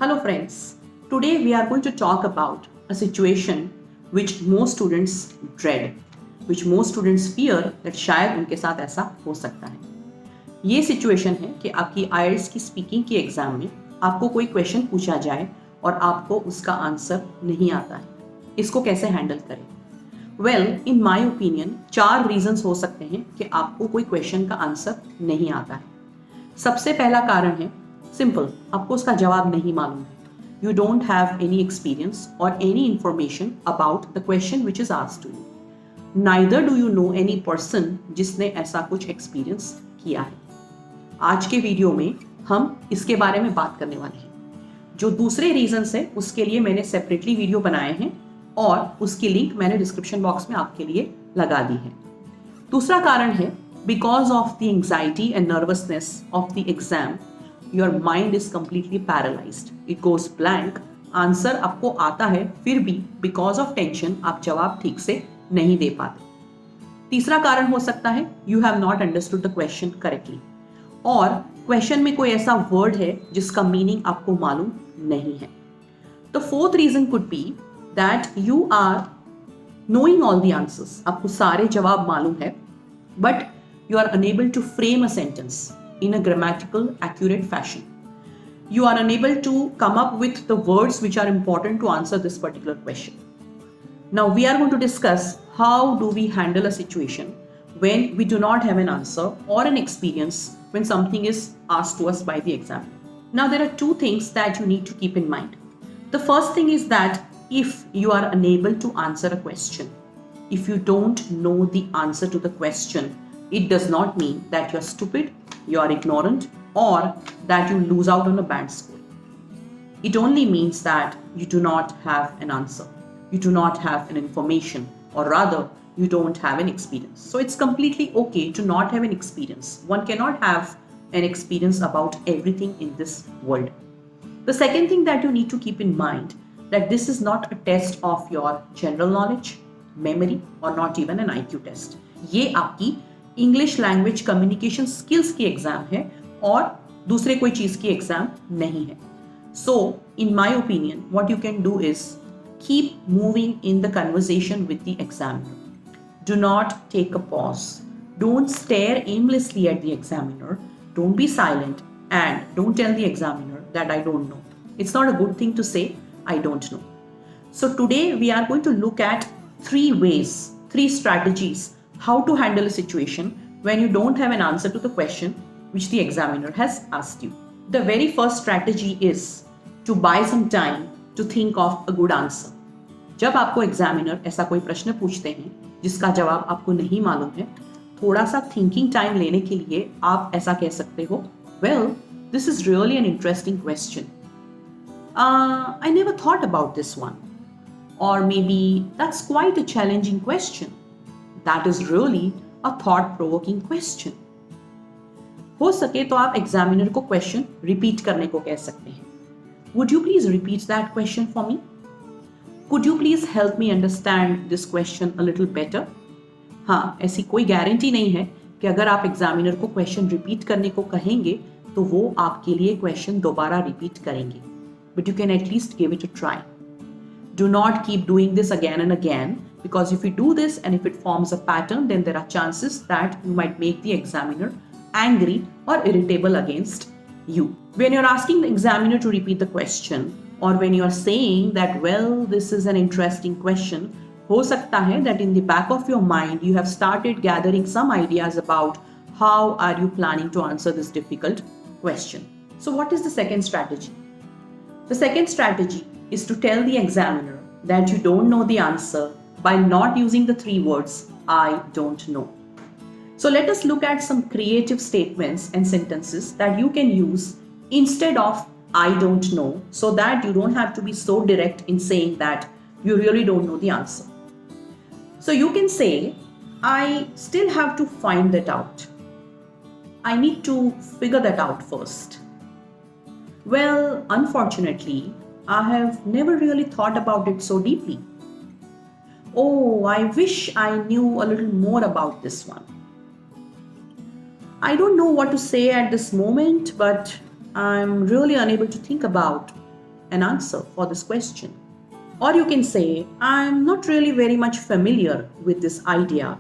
Hello friends, today we are going to talk about a situation which most students dread, which most students fear that शायद उनके साथ ऐसा हो सकता है। ये सिचुएशन है कि आपकी IELTS की स्पीकिंग की एग्जाम में आपको कोई क्वेश्चन पूछा जाए और आपको उसका आंसर नहीं आता है। इसको कैसे हैंडल करें? Well, in my opinion 4 reasons हो सकते हैं कि आपको कोई क्वेश्चन का आंसर नहीं आता है। सबसे पहला कारण है सिंपल, आपको उसका जवाब नहीं मालूम है। You don't have any experience or any information about the question which is asked to you. Neither do you know any person जिसने ऐसा कुछ एक्सपीरियंस किया है। आज के वीडियो में हम इसके बारे में बात करने वाले हैं। जो दूसरे रीजंस है उसके लिए मैंने सेपरेटली वीडियो बनाए हैं और उसकी लिंक मैंने डिस्क्रिप्शन बॉक्स में आपके लिए लगा दी है। दूसरा कारण है because of the anxiety and nervousness of the exam your mind is completely paralysed, it goes blank. Answer आपको आता है फिर भी बिकॉज ऑफ टेंशन आप जवाब ठीक से नहीं दे पाते। तीसरा कारण हो सकता है you have not understood the question correctly, और क्वेश्चन में कोई ऐसा वर्ड है जिसका मीनिंग आपको मालूम नहीं है। The fourth reason could be that you are knowing all the answers, आपको सारे जवाब मालूम है, but you are unable to frame a sentence in a grammatical accurate fashion. You are unable to come up with the words which are important to answer this particular question. Now we are going to discuss how do we handle a situation when we do not have an answer or an experience when something is asked to us by the examiner. Now there are two things that you need to keep in mind. The first thing is that if you are unable to answer a question, if you don't know the answer to the question, it does not mean that you're stupid, you are ignorant, or that you lose out on a bad score. It only means that you do not have an answer, you do not have an information, or rather, you don't have an experience. So it's completely okay to not have an experience. One cannot have an experience about everything in this world. The second thing that you need to keep in mind that this is not a test of your general knowledge, memory, or not even an IQ test. ये आपकी English language communication skills की exam है और दूसरे कोई चीज की exam नहीं है. So, in my opinion, what you can do is keep moving in the conversation with the examiner. Do not take a pause. Don't stare aimlessly at the examiner. Don't be silent and don't tell the examiner that I don't know. It's not a good thing to say, I don't know. So today we are going to look at 3 ways, 3 strategies how to handle a situation when you don't have an answer to the question which the examiner has asked you. The very first strategy is to buy some time to think of a good answer. जब आपको examiner ऐसा कोई प्रश्न पूछते हैं जिसका जवाब आपको नहीं मालूम है, थोड़ा सा थिंकिंग टाइम लेने के लिए आप ऐसा कह सकते हो, well, this is really an interesting question. I never thought about this one. Or maybe that's quite a challenging question. That is really a thought-provoking question. हो सके तो आप एग्जामिनर को क्वेश्चन रिपीट करने को कह सकते हैं. Would you please repeat that question for me? Could you please help me understand this question a little better? हाँ, ऐसी कोई गारंटी नहीं है कि अगर आप एग्जामिनर को क्वेश्चन रिपीट करने को कहेंगे तो वो आपके लिए क्वेश्चन दोबारा रिपीट करेंगे. But you can at least give it a try. Do not keep doing this again and again, because if you do this and if it forms a pattern, then there are chances that you might make the examiner angry or irritable against you. When you're asking the examiner to repeat the question, or when you're saying that, well, this is an interesting question, ho sakta hai that in the back of your mind you have started gathering some ideas about how are you planning to answer this difficult question. So what is the second strategy? The second strategy is to tell the examiner that you don't know the answer by not using the 3 words, I don't know. So let us look at some creative statements and sentences that you can use instead of I don't know, so that you don't have to be so direct in saying that you really don't know the answer. So you can say, I still have to find that out. I need to figure that out first. Well, unfortunately, I have never really thought about it so deeply. Oh, I wish I knew a little more about this one. I don't know what to say at this moment, but I'm really unable to think about an answer for this question. Or you can say, I'm not really very much familiar with this idea,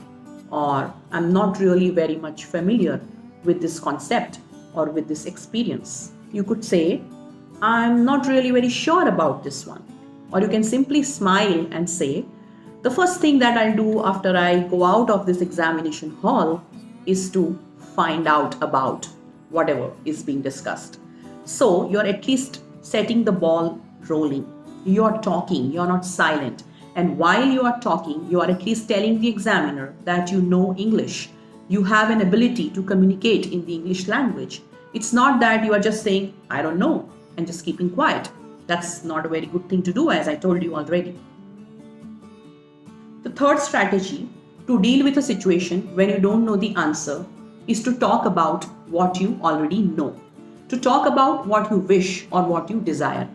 or I'm not really very much familiar with this concept or with this experience. You could say, I'm not really very sure about this one. Or you can simply smile and say, the first thing that I'll do after I go out of this examination hall is to find out about whatever is being discussed. So you're at least setting the ball rolling. You're talking, you're not silent. And while you are talking, you are at least telling the examiner that you know English. You have an ability to communicate in the English language. It's not that you are just saying, I don't know, and just keeping quiet. That's not a very good thing to do, as I told you already. The third strategy to deal with a situation when you don't know the answer is to talk about what you already know. To talk about what you wish or what you desire.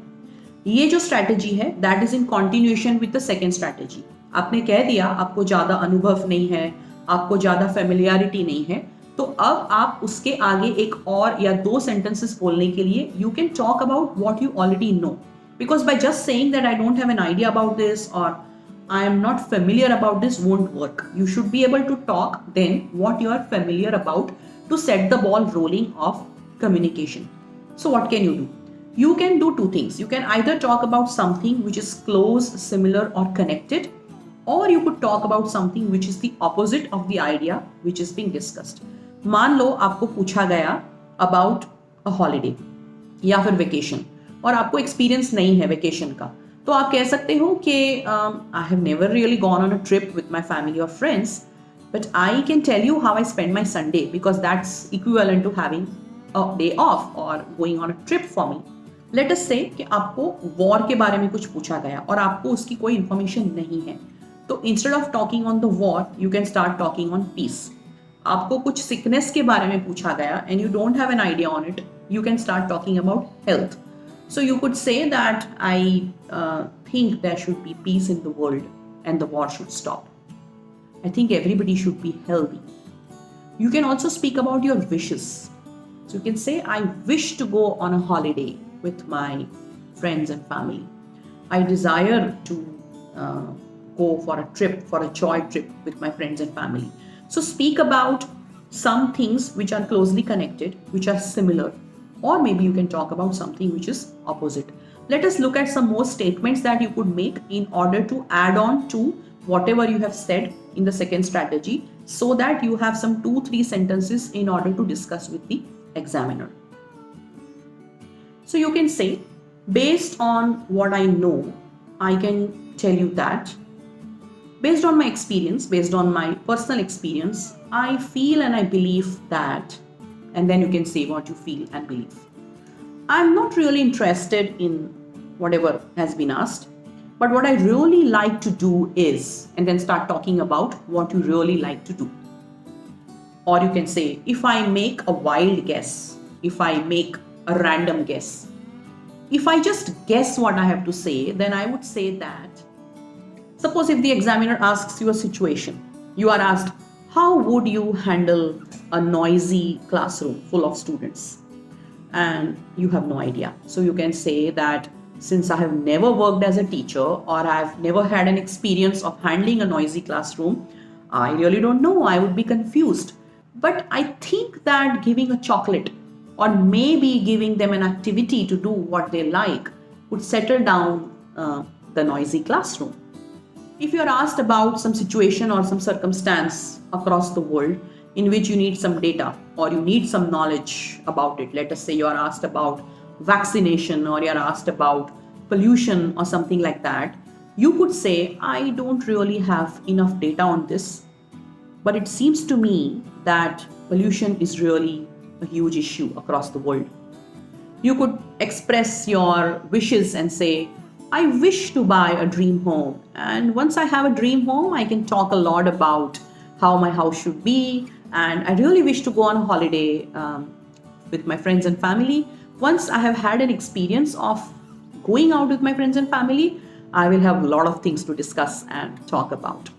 ये जो strategy है that is in continuation with the second strategy. आपने कह दिया आपको ज्यादा अनुभव नहीं है, आपको ज्यादा फेमिलियरिटी नहीं है, तो अब आप उसके आगे एक और या दो सेंटेंसेस बोलने के लिए you can talk about what you already know. Because by just saying that I don't have an idea about this और I am not familiar about this won't work. You should be able to talk then what you are familiar about to set the ball rolling of communication. So what can you do? You can do two things. You can either talk about something which is close, similar or connected, or you could talk about something which is the opposite of the idea which is being discussed. मान लो आपको पूछा गया about a holiday या फिर vacation और आपको experience नहीं है vacation का, तो आप कह सकते हो कि I have never really gone on a trip with my family or friends, but I can tell you how I spend my Sunday because that's equivalent to having a day off or going on a trip for me. Let us say कि आपको war के बारे में कुछ पूछा गया और आपको उसकी कोई information नहीं है, तो instead of talking on the war, you can start talking on peace. आपको कुछ sickness के बारे में पूछा गया and you don't have an idea on it, you can start talking about health. So you could say that I think there should be peace in the world and the war should stop. I think everybody should be healthy. You can also speak about your wishes. So you can say, I wish to go on a holiday with my friends and family. I desire to go for a trip, for a joy trip with my friends and family. So speak about some things which are closely connected, which are similar, or maybe you can talk about something which is opposite. Let us look at some more statements that you could make in order to add on to whatever you have said in the second strategy, so that you have some 2-3 sentences in order to discuss with the examiner. So you can say, based on what I know, I can tell you that based on my experience, based on my personal experience, I feel and I believe that, and then you can say what you feel and believe. I'm not really interested in whatever has been asked, but what I really like to do is, and then start talking about what you really like to do. Or you can say, if I make a wild guess, if I make a random guess, if I just guess what I have to say, then I would say that, suppose if the examiner asks you a situation, you are asked, how would you handle a noisy classroom full of students? And you have no idea. So you can say that, since I have never worked as a teacher or I have never had an experience of handling a noisy classroom, I really don't know. I would be confused. But I think that giving a chocolate or maybe giving them an activity to do what they like would settle down the noisy classroom. If you are asked about some situation or some circumstance across the world in which you need some data or you need some knowledge about it, let us say you are asked about vaccination or you are asked about pollution or something like that, you could say, I don't really have enough data on this, but it seems to me that pollution is really a huge issue across the world. You could express your wishes and say, I wish to buy a dream home. And once I have a dream home, I can talk a lot about how my house should be. And I really wish to go on a holiday with my friends and family. Once I have had an experience of going out with my friends and family, I will have a lot of things to discuss and talk about.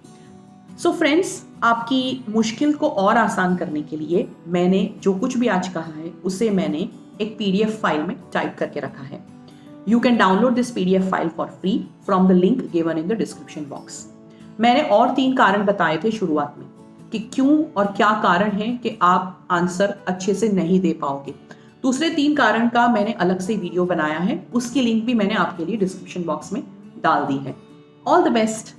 So friends, आपकी मुश्किल को और आसान करने के लिए मैंने जो कुछ भी आज कहा है उसे मैंने एक PDF फाइल में टाइप करके रखा है. You can download this PDF file for free from the link given in the description box. मैंने और 3 कारण बताए थे शुरुआत में कि क्यों और क्या कारण है कि आप आंसर अच्छे से नहीं दे पाओगे। दूसरे 3 कारण का मैंने अलग से वीडियो बनाया है, उसकी लिंक भी मैंने आपके लिए डिस्क्रिप्शन बॉक्स में डाल दी है। All the best.